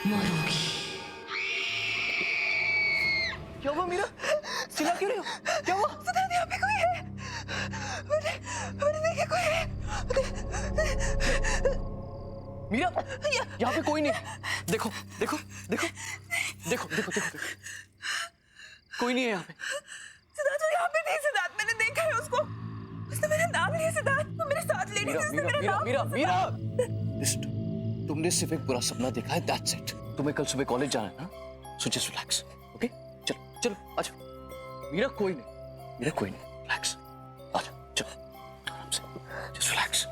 मरोगी। क्या हुआ मीरा? चिल्ला क्यों रही हो? क्या हुआ? सिद्धार्थ, यहाँ पे कोई है। मैंने देखा कोई है। मीरा, यहाँ पे कोई नहीं। देखो देखो देखो देखो देखो देखो, कोई नहीं है यहाँ पे। सिद्धार्थ, वो यहाँ पे नहीं। सिद्धार्थ, मैंने देखा है उसको। उसने मेरा नाम लिया। सिद्धार्थ, वो मेरे साथ लेडी थी, उसने मेरा नाम मीरा मीरा, लिस्ट, तुमने सिर्फ एक बुरा सपना देखा है, दैट्स इट। तुम्हें कल सुबह कॉलेज जाना है ना, सो जस्ट रिलैक्स, ओके? चलो चलो आजा। मीरा कोई नहीं, मीरा कोई नहीं, रिलैक्स, आजा चलो आराम से, जस्ट रिलैक्स।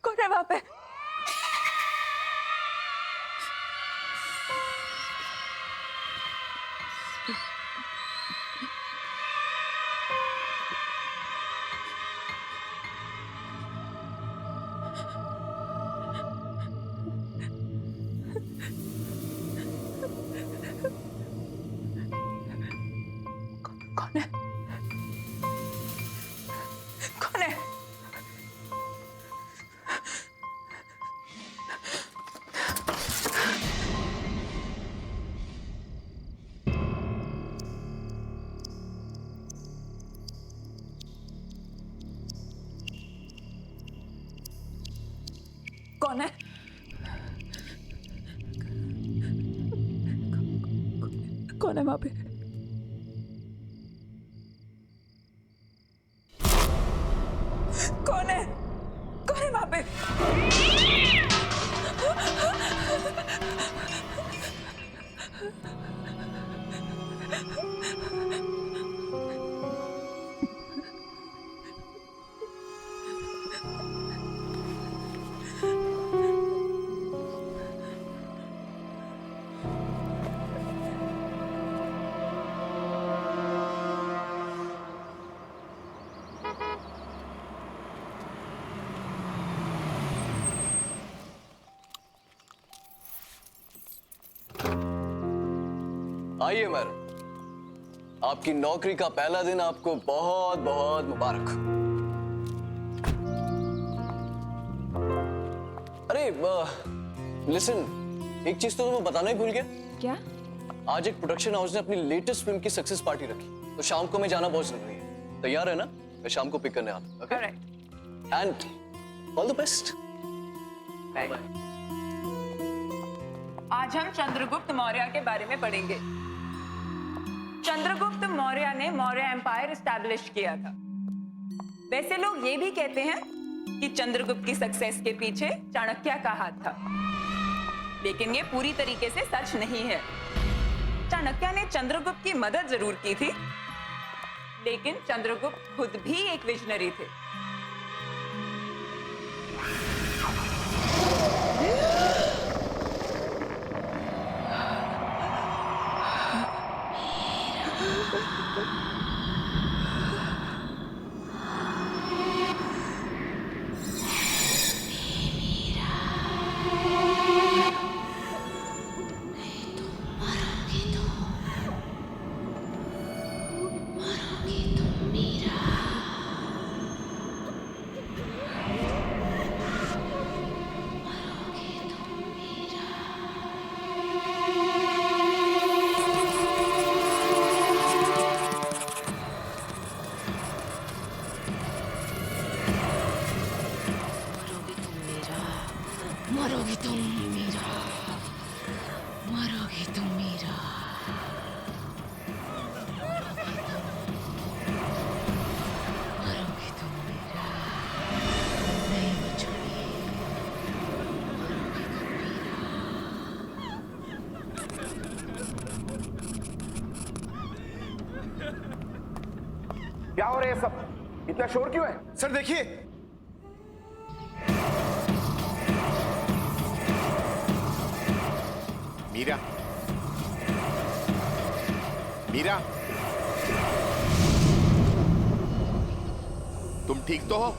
कौन है वहाँ पे? कौन है? कौन है? कौन है? कौन है वहां पे? कौन है? कौन है वहां पे? आइए मैडम, आपकी नौकरी का पहला दिन आपको बहुत बहुत मुबारक। अरे लिसन, एक चीज तो मैं बताना ही भूल गया। क्या? आज एक प्रोडक्शन हाउस ने अपनी लेटेस्ट फिल्म की सक्सेस पार्टी रखी, तो शाम को मैं जाना बहुत जरूरी है। तैयार है ना? मैं शाम को पिक करने आता हूं, okay? And all the best. आज हम चंद्रगुप्त मौर्य के बारे में पढ़ेंगे। चंद्रगुप्त मौर्य ने मौर्य एम्पायर एस्टैब्लिश किया था। वैसे लोग ये भी कहते हैं कि चंद्रगुप्त की सक्सेस के पीछे चाणक्य का हाथ था, लेकिन ये पूरी तरीके से सच नहीं है। चाणक्य ने चंद्रगुप्त की मदद जरूर की थी, लेकिन चंद्रगुप्त खुद भी एक विजनरी थे। क्या हो रहा है ये सब? इतना शोर क्यों है? सर देखिए, मीरा, मीरा, तुम ठीक तो हो?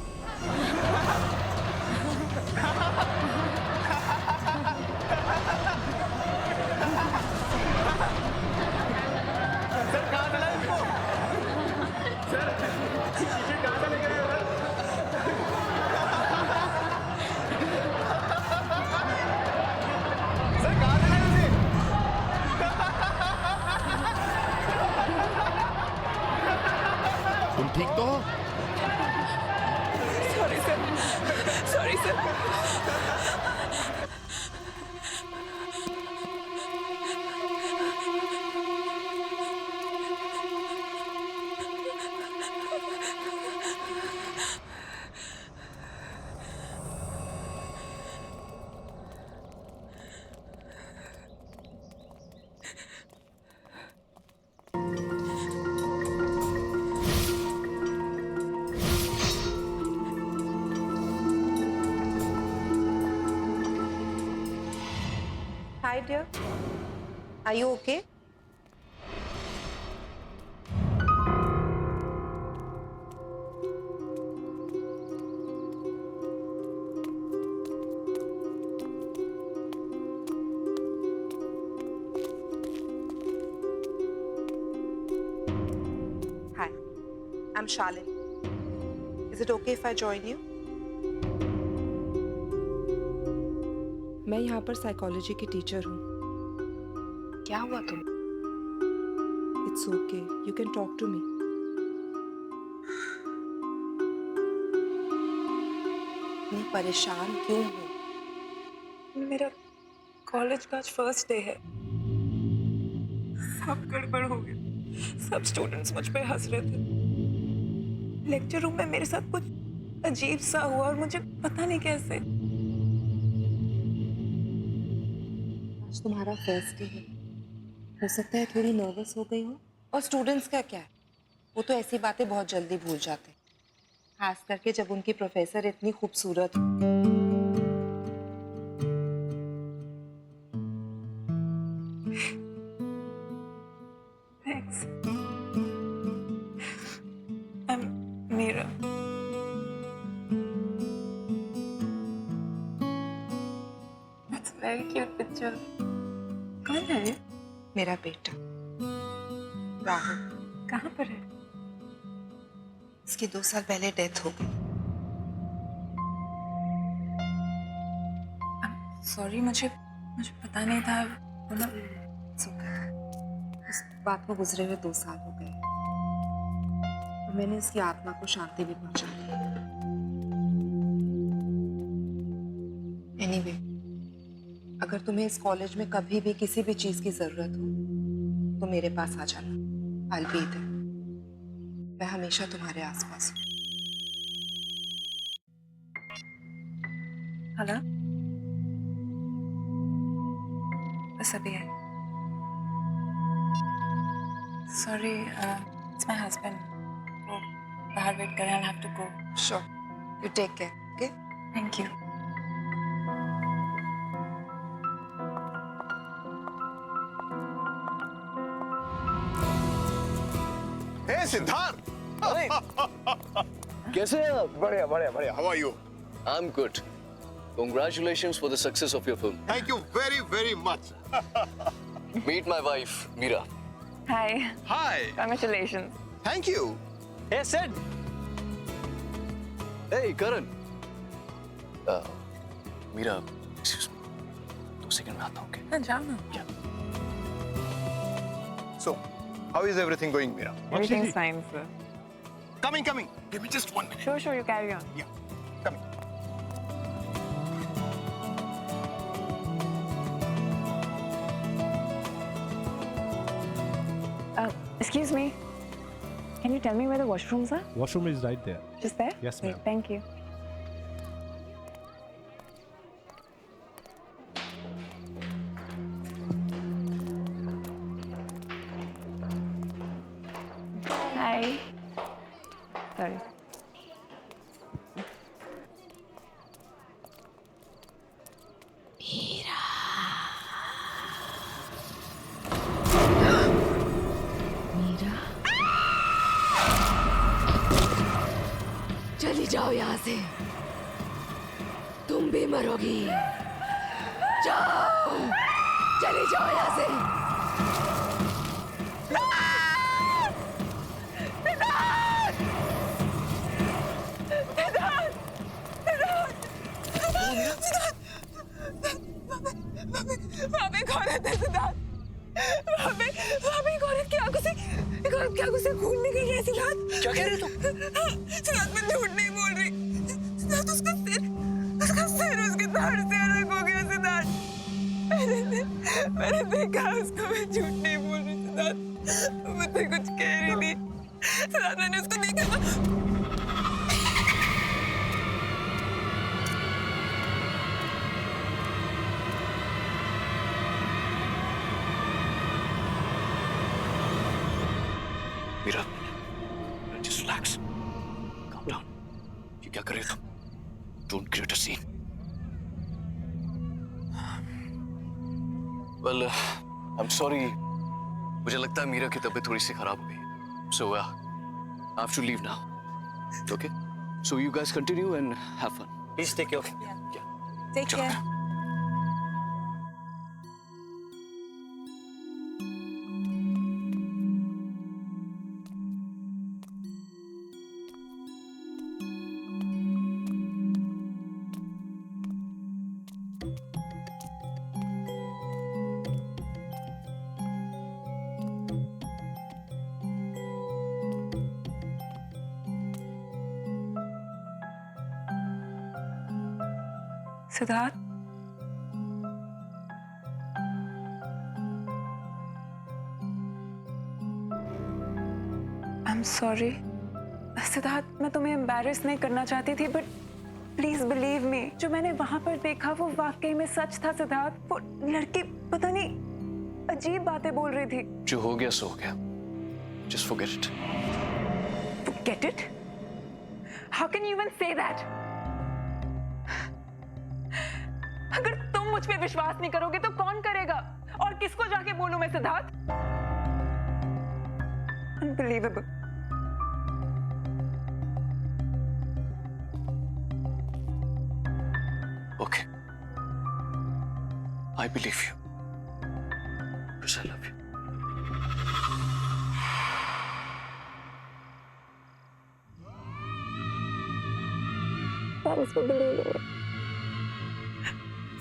तुम ठीक तो हो? Sorry sir, sorry sir. Hi, dear. Are you okay? Hi, I'm Shalini. Is it okay if I join you? मैं यहाँ पर साइकोलॉजी की टीचर हूँ। क्या हुआ तुम? It's okay, you can talk to me. मैं परेशान क्यों हूँ? मेरा कॉलेज का आज फर्स्ट डे है। सब गड़बड़ हो गया। सब स्टूडेंट्स मुझ पे हंस रहे थे। लेक्चर रूम में मेरे साथ कुछ अजीब सा हुआ और मुझे पता नहीं कैसे। आज तुम्हारा फर्स्ट डे है, हो सकता है थोड़ी नर्वस हो गई हो। और स्टूडेंट्स का क्या है, वो तो ऐसी बातें बहुत जल्दी भूल जाते हैं, खास करके जब उनकी प्रोफेसर इतनी खूबसूरत हो। Thanks. I am Meera. That's a very cute picture. कौन है ये? मेरा बेटा राहुल। कहाँ पर है? इसकी 2 साल पहले डेथ हो गई। सॉरी, मुझे पता नहीं था। It's okay. इस बात को गुजरे हुए 2 साल हो गए और मैंने इसकी आत्मा को शांति भी पहुंचा दी। एनीवे, अगर तुम्हें इस कॉलेज में कभी भी किसी भी चीज की जरूरत हो तो मेरे पास आ जाना। I'll be there. मैं हमेशा तुम्हारे आसपास हूँ। हेलो, बस अभी है। Sorry, it's my husband. वो बाहर वेट कर रहे हैं। I have to go. Sure. You take care. Okay? Thank you. Hey Siddharth, कैसे हैं आप? बढ़िया बढ़िया बढ़िया। How are you? I am good. Congratulations for the success of your film. Thank you very very much. Meet my wife, Meera. Hi, hi, congratulations. Thank you. Hey, Sid. Hey, Karan. Meera, excuse me. 2 second में आता हूँ, okay? हाँ, जाओ ना। So, how is everything going, Meera? Everything's fine, sir. Coming. Give me just 1 minute. Sure, you carry on. Yeah, coming. Excuse me. Can you tell me where the washrooms are? Washroom is right there. Just there? Yes, Great, ma'am. thank you. Hi. Sorry. चली जाओ यहाँ से, तुम भी मरोगी। जाओ, चली जाओ यहाँ से। वहाँ पे एक औरत है सिद्धार्थ। वहाँ पे एक औरत की आंखों से खून निकल रहा है सिद्धार्थ। क्या कह रहे तुम? सिद्धार्थ मैं झूठ नहीं बोल रही। सिद्धार्थ उसका सिर उसके धड़ से अलग हो गया सिद्धार्थ। मैंने देखा उसको, मैं झूठ नहीं बोल रही सिद्धार्थ। मैं तो कुछ कह रही थी सिद्धार्थ, मैंने उसको देखा। Meera, just relax. Calm down. ये क्या कर रहे हो तुम? Don't create a scene. Well, I'm sorry. मुझे लगता है मीरा की तबीयत थोड़ी सी खराब हो गई। So, I have to leave now. Okay? So you guys continue and have fun. Please take care. Yeah. Take चलो। Care. Siddharth, I am sorry. Siddharth, मैं तुम्हें एम्बैरेस नहीं करना चाहती थी, बट प्लीज बिलीव मी, जो मैंने वहां पर देखा वो वाकई में सच था सिद्धार्थ। वो लड़की पता नहीं अजीब बातें बोल रही थी। जो हो गया सो हो गया। Just forget it. Get it? How can you even say that? अगर तुम मुझ पे विश्वास नहीं करोगे तो कौन करेगा? और किसको जाके बोलूं मैं Siddharth? Unbelievable. Okay. I believe you. Because I love you.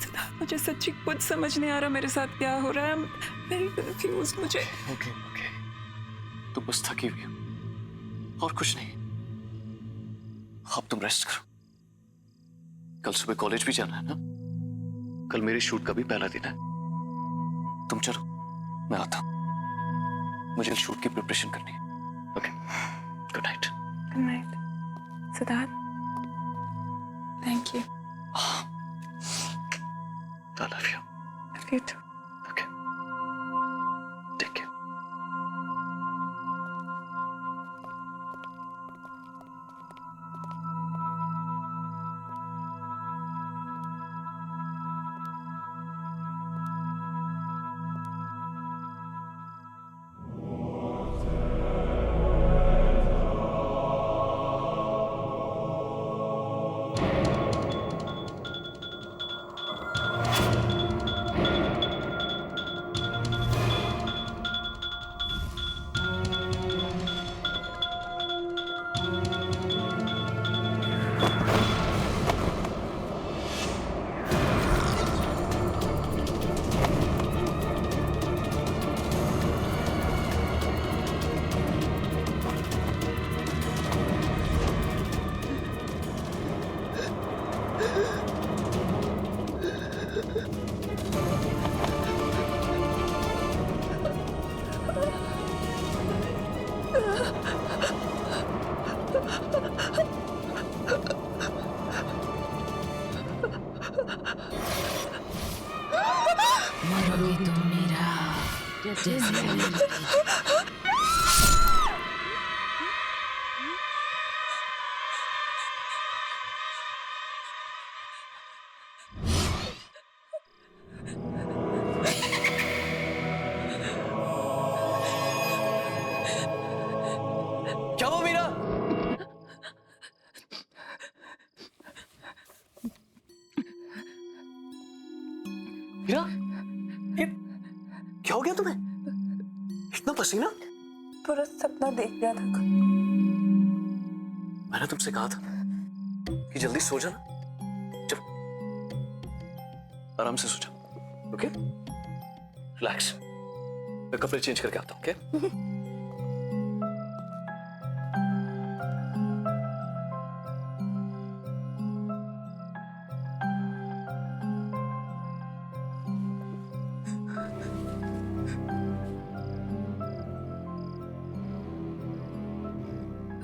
Siddharth, मुझे सच्ची कुछ समझ नहीं आ रहा मेरे साथ क्या हो रहा है। I'm very confused। मुझे Okay. तुम बस थकी हुई हो और कुछ नहीं। अब तुम रेस्ट करो। कल सुबह कॉलेज भी जाना है ना? कल मेरे शूट का भी पहला दिन है। तुम चलो, मैं आता हूं। मुझे शूट की प्रिपरेशन करनी है। Okay, good night. Good night. Siddharth, thank you. I love you. Love you too. Okay. Take care. मरोगे तुम मेरा जैसे पसीना? पूरा सपना देख लिया था। मैंने तुमसे कहा था कि जल्दी सो जाना। चलो आराम से सो जाओ, ओके? रिलैक्स। मैं कपड़े चेंज करके आता हूँ, ओके?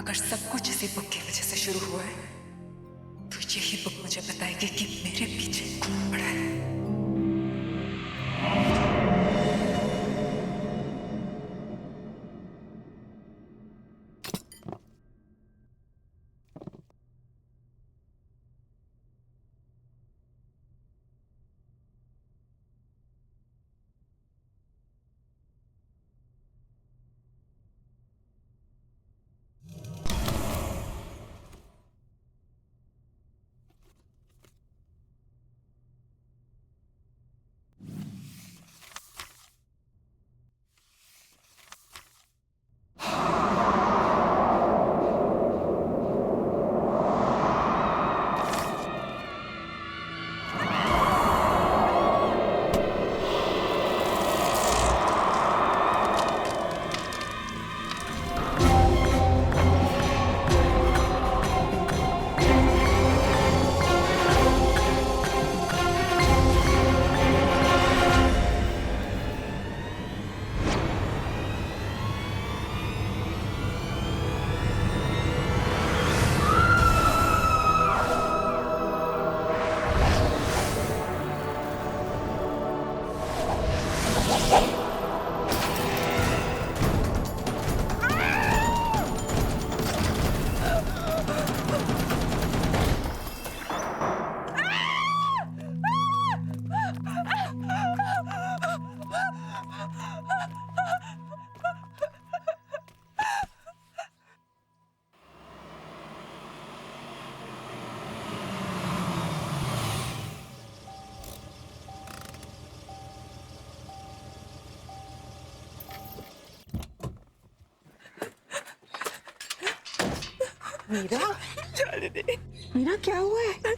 अगर सब कुछ इसी बुक की वजह से शुरू हुआ है तो यही बुक मुझे बताएगी कि मेरे पीछे कौन पड़ा है। मीरा, मीरा क्या हुआ है?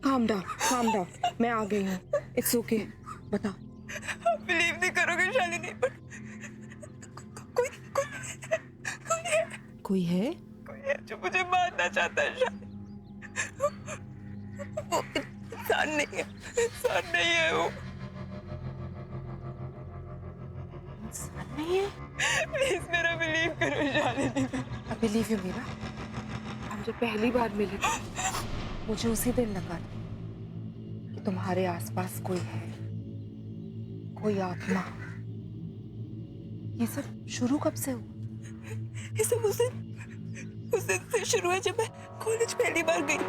काम डाउन, मैं आ गई हूँ। इट्स ओके, बता। बिलीव नहीं करोगे शालिनी, पर कोई है? कोई है जो मुझे मारना चाहता है शालिनी। वो इंसान नहीं है वो। इंसान नहीं है? प्लीज मेरा बिलीव करो Shalini. I believe you Meera. हम जब पहली बार मिले थे मुझे उसी दिन लगा कि तुम्हारे आसपास कोई है, कोई आत्मा। ये सब शुरू कब से हुआ? ये सब उस दिन से शुरू है जब मैं कॉलेज पहली बार गई थी।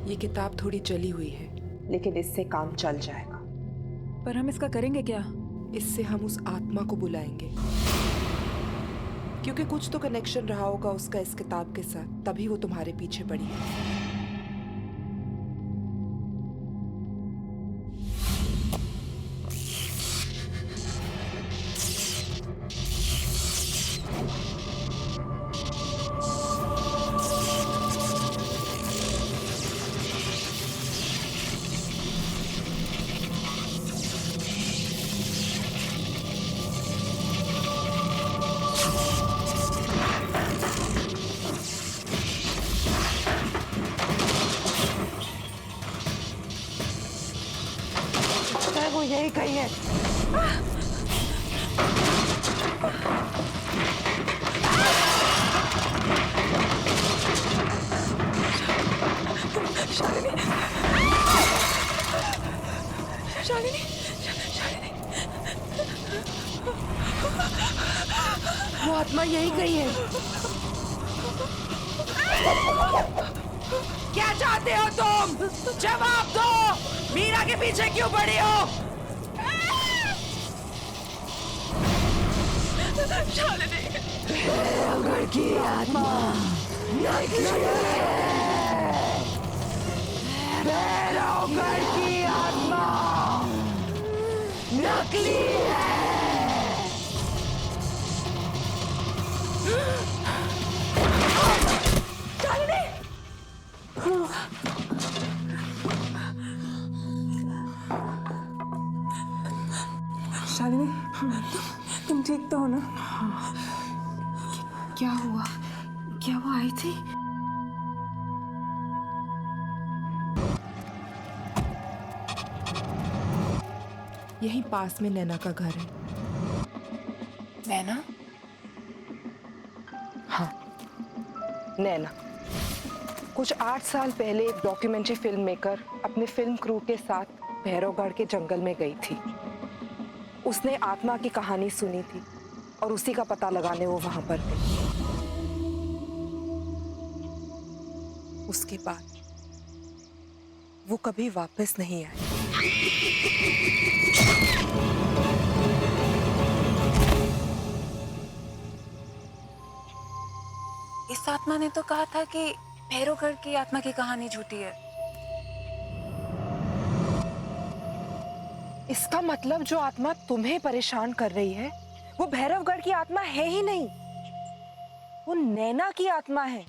ये किताब थोड़ी जली हुई है, लेकिन इससे काम चल जाएगा। पर हम इसका करेंगे क्या? इससे हम उस आत्मा को बुलाएंगे, क्योंकि कुछ तो कनेक्शन रहा होगा उसका इस किताब के साथ, तभी वो तुम्हारे पीछे पड़ी है। वो यही कही है। शालिनी, वो आत्मा यही कही है। क्या चाहते हो तुम? जवाब दो। मीरा के पीछे क्यों पड़ी हो? भैरवगढ़ की आत्मा नकली है। भैरवगढ़ की आत्मा नकली है। शालिनी, तुम ठीक तो हो ना? क्या हुआ? क्या वो आई थी? यहीं पास में नैना का घर है। नैना? हाँ, नैना। कुछ 8 साल पहले एक डॉक्यूमेंट्री फिल्म मेकर अपने फिल्म क्रू के साथ भैरवगढ़ के जंगल में गई थी। उसने आत्मा की कहानी सुनी थी और उसी का पता लगाने वो वहां पर गई। उसके बाद वो कभी वापस नहीं आई। इस आत्मा ने तो कहा था कि भैरवगढ़ की आत्मा की कहानी झूठी है। इसका मतलब जो आत्मा तुम्हें परेशान कर रही है वो भैरवगढ़ की आत्मा है ही नहीं, वो नैना की आत्मा है।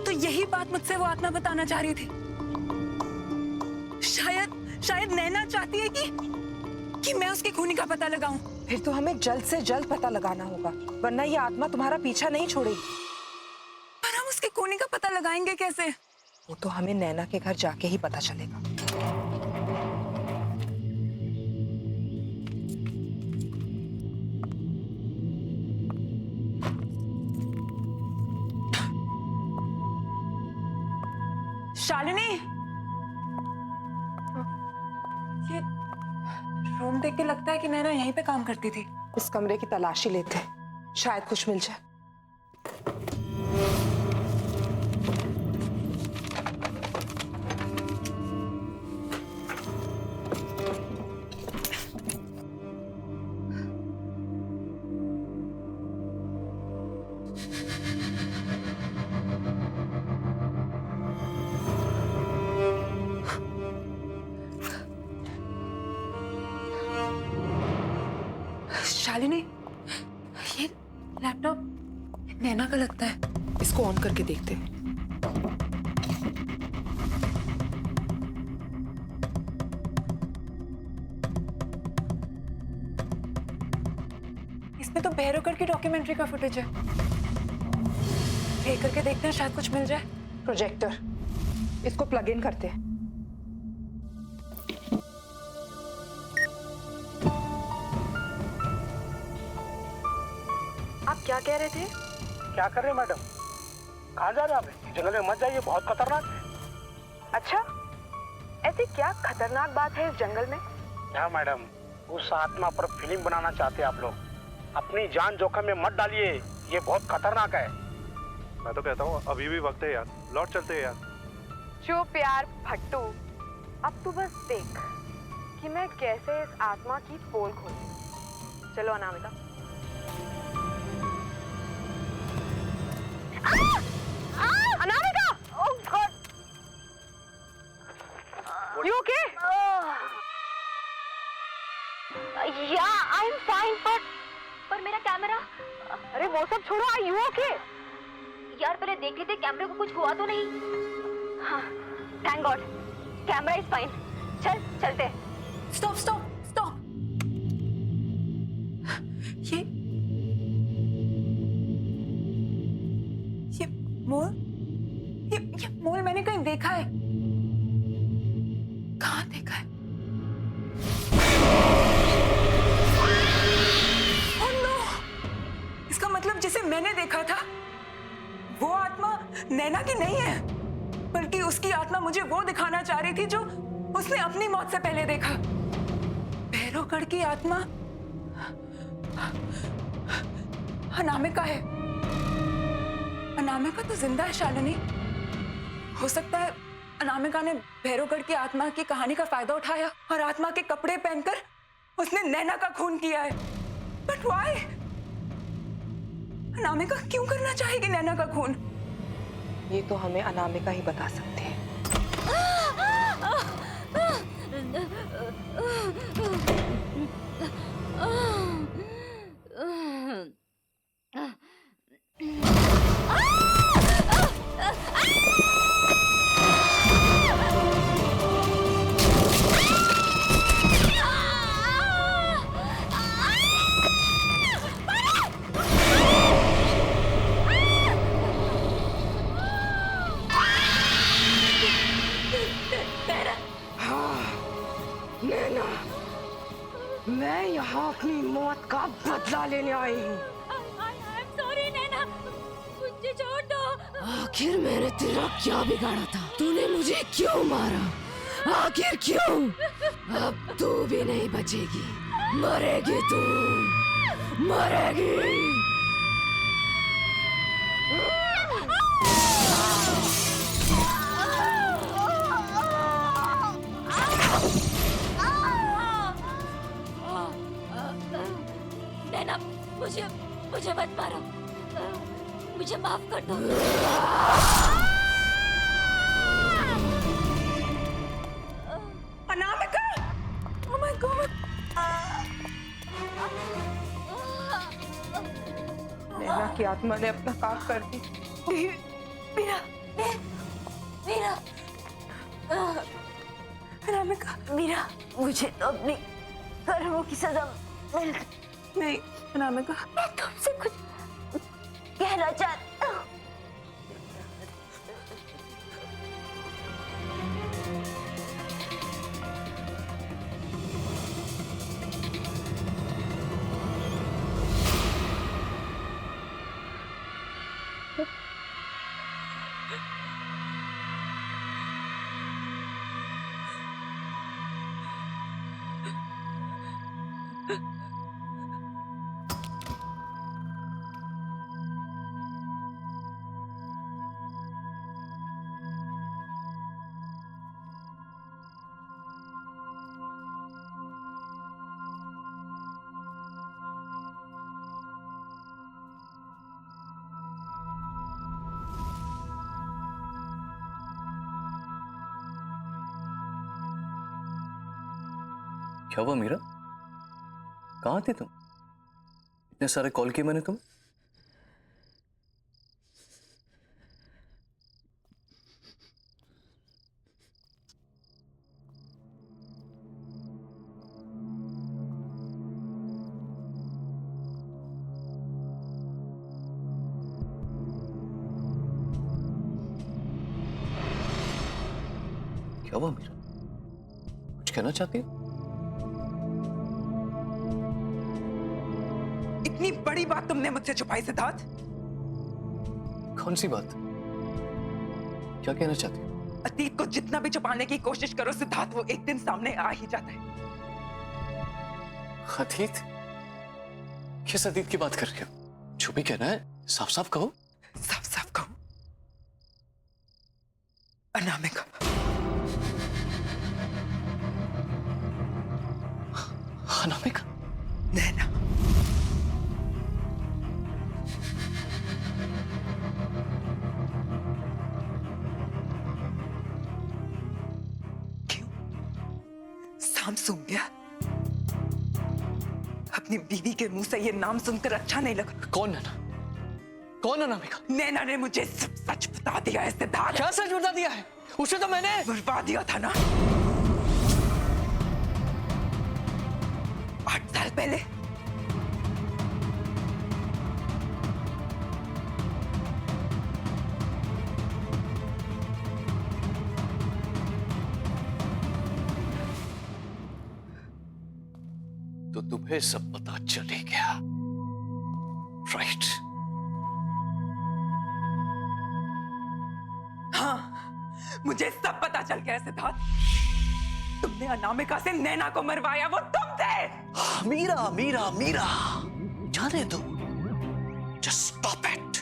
तो यही बात मुझसे वो आत्मा बताना चाह रही थी। शायद नैना चाहती है कि मैं उसकी खूनी का पता लगाऊं। फिर तो हमें जल्द से जल्द पता लगाना होगा, वरना ये आत्मा तुम्हारा पीछा नहीं छोड़ेगी। पर हम उसकी खूनी का पता लगाएंगे कैसे? वो तो हमें नैना के घर जाके ही पता चलेगा। शालिनी, ये रूम देख के लगता है कि नैना यहीं पे काम करती थी। इस कमरे की तलाशी लेते हैं, शायद कुछ मिल जाए। शालिनी, ये लैपटॉप नैना का लगता है। इसको ऑन करके देखते हैं। इसमें तो भैरवगढ़ की डॉक्यूमेंट्री का फुटेज है। प्ले करके देखते हैं, शायद कुछ मिल जाए। प्रोजेक्टर, इसको प्लग इन करते हैं। आप क्या कह रहे थे? क्या कर रहे हैं मैडम? कहाँ जा रहे हैं आप? जंगल में मत जाइए, बहुत खतरनाक है। अच्छा, ऐसी क्या खतरनाक बात है इस जंगल में? क्या मैडम, उस आत्मा पर फिल्म बनाना चाहते हैं आप लोग? अपनी जान जोखिम में मत डालिए, ये बहुत खतरनाक है। मैं तो कहता हूँ अभी भी वक्त है यार, लौट चलते हैं यार। चुप यार फट्टू, अब तू बस देख कि मैं कैसे इस आत्मा की पोल खोलती हूँ। चलो Anamika. Anamika! Oh God! You okay? Yeah, I'm fine, पर मेरा कैमरा। अरे वो सब छोड़ो, are you okay? यार पहले देख लेते कैमरे को कुछ हुआ तो नहीं। हाँ, thank God, camera is fine. चलते हैं। Stop stop stop. ये मोल, ये मोल मैंने कहीं देखा है। कहाँ देखा है? Oh no! इसका मतलब जिसे मैंने देखा था वो आत्मा नैना की नहीं है, बल्कि उसकी आत्मा मुझे वो दिखाना चाह रही थी जो उसने अपनी मौत से पहले देखा। भैरवगढ़ की आत्मा अनामिका है। अनामिका तो जिंदा है शालिनी। हो सकता है अनामिका ने भैरवगढ़ की आत्मा की कहानी का फायदा उठाया और आत्मा के कपड़े पहनकर उसने नैना का खून किया है। But why? अनामिका क्यों करना चाहेगी नैना का खून? ये तो हमें अनामिका ही बता सकते हैं। नैना, मैं यहाँ अपनी मौत का बदला लेने आई हूँ। सॉरी नैना, मुझे छोड़ दो। आखिर मैंने तेरा क्या बिगाड़ा था? तूने मुझे क्यों मारा? आखिर क्यों? अब तू भी नहीं बचेगी, मरेगी तू, मरेगी। नैना, मुझे मत मारो, मुझे माफ कर दो। अनामिका! Oh my God! नैना की आत्मा ने अपना काम कर दी। मीरा, मीरा, अनामिका! मीरा, मुझे तो अपनी कर्मों की सजा मिल गई। नहीं अनामिका, मैं तुमसे कुछ कहना चाहती हूँ। क्या हुआ मीरा? कहाँ थे तुम? इतने सारे कॉल किए मैंने तुम्हें। क्या हुआ मीरा? कुछ कहना चाहती हो? इतनी बड़ी बात तुमने मुझसे छुपाई सिद्धार्थ? कौन सी बात? क्या कहना चाहती हो? अतीत को जितना भी छुपाने की कोशिश करो सिद्धार्थ, वो एक दिन सामने आ ही जाता है। अतीत? किस अतीत की बात कर रहे हो? जो भी कहना है साफ साफ कहो। साफ साफ कहो, अनामिका। अनामिका? नैना। क्यों? शाम सुन गया? अपनी बीवी के मुंह से ये नाम सुनकर अच्छा नहीं लगा? कौन नैना? कौन अनामिका? नैना ने मुझे सब सच बता दिया है सिद्धार्थ। क्या सच बता दिया है? उसे तो मैंने बुलवा दिया था ना 8 साल पहले। तो तुम्हें सब पता चल ही गया, राइट? हाँ, मुझे सब पता चल गया सिद्धार्थ। तुमने अनामिका से नैना को मरवाया, वो तुम थे। मीरा मीरा मीरा, जाने दो। Just stop it.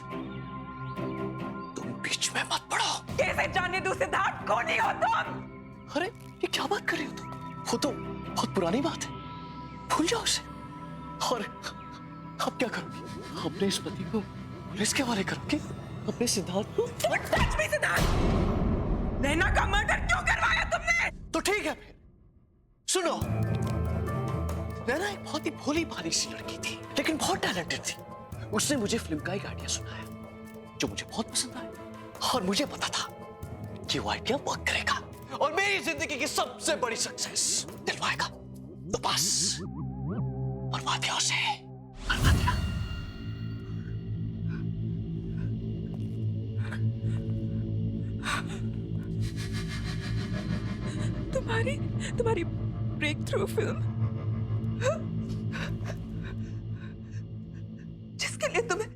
तुम बीच में मत पड़ो। कैसे जाने दूं सिद्धार्थ, कौन ही हो तुम? अरे ये क्या बात कर रही हो तुम? वो तो बहुत पुरानी बात है, भूल जाओ उसे। और अब क्या करोगी? अपने इस पति को पुलिस के हवाले करोगे? अपने सिद्धार्थ को? Touch me Siddharth! नैना का मर्डर क्यों करवाया तुमने? तो ठीक है फिर सुनो, नैना एक बहुत ही भोली भाली सी लड़की थी, लेकिन बहुत टैलेंटेड थी। उसने मुझे फिल्म का एक आइडिया सुनाया जो मुझे बहुत पसंद आया, और मुझे पता था कि वो आइडिया वर्क करेगा और मेरी जिंदगी की सबसे बड़ी सक्सेस दिलवाएगा। तो बस बर्बाद दिया उसे, बर्बाद दिया। तुम्हारी ब्रेक थ्रू फिल्म, जिसके लिए तुम्हें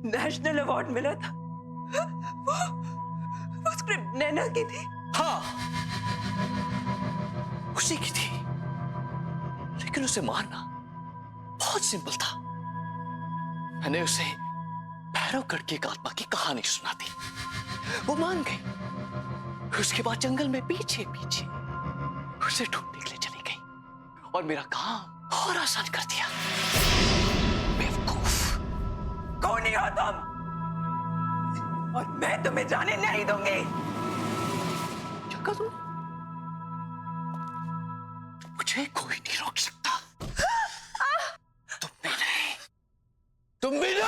नेशनल अवार्ड मिला था, वो स्क्रिप्ट नैना की थी। हाँ, उसी की थी, लेकिन उसे मारना बहुत सिंपल था। मैंने उसे भैरवगढ़ की एक आत्मा की कहानी सुना दी, वो मान गई। उसके बाद जंगल में पीछे पीछे उसे ढूंढने के लिए चली गई और मेरा काम और आसान कर दिया। बेवकूफ। कौन ही हो तुम? और मैं तुम्हें जाने नहीं दूंगी। क्या कहा तुम? मुझे कोई नहीं रोक सकता। तुम भी नहीं, तुम भी नहीं।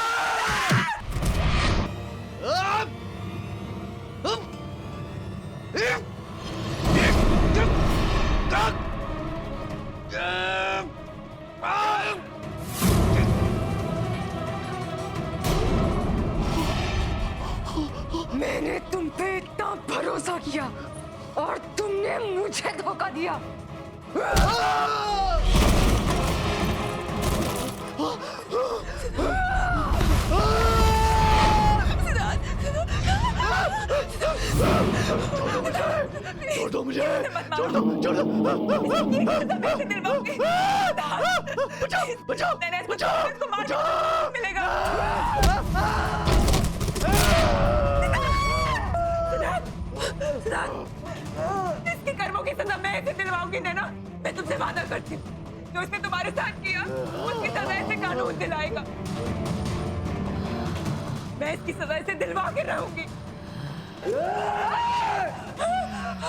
मैंने तुम पे इतना भरोसा किया और तुमने मुझे धोखा दिया। छोड़ दो मुझे, छोड़ दो, छोड़ दो। बचाओ, बचाओ, बचाओ, बचाओ। मिलेगा। इसके कर्मों की सजा मैं ऐसे दिलवाऊंगी नैना। मैं तुमसे वादा करती हूँ, जो उसने तुम्हारे साथ किया उसकी सजा ऐसे कानून दिलाएगा। मैं इसकी सजा ऐसे दिलवा के रहूंगी।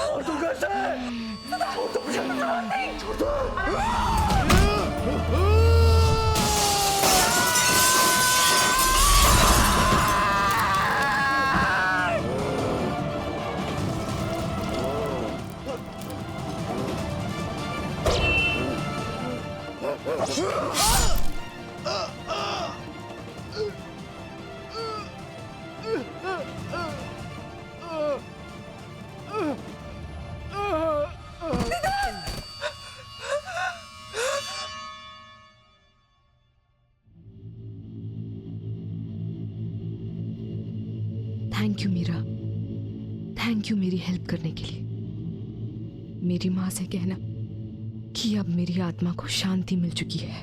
और तू कैसे? छोड़ दो मुझे, छोड़ दो। Thank you Meera, thank you मेरी हेल्प करने के लिए। मेरी माँ से कहना कि अब मेरी आत्मा को शांति मिल चुकी है।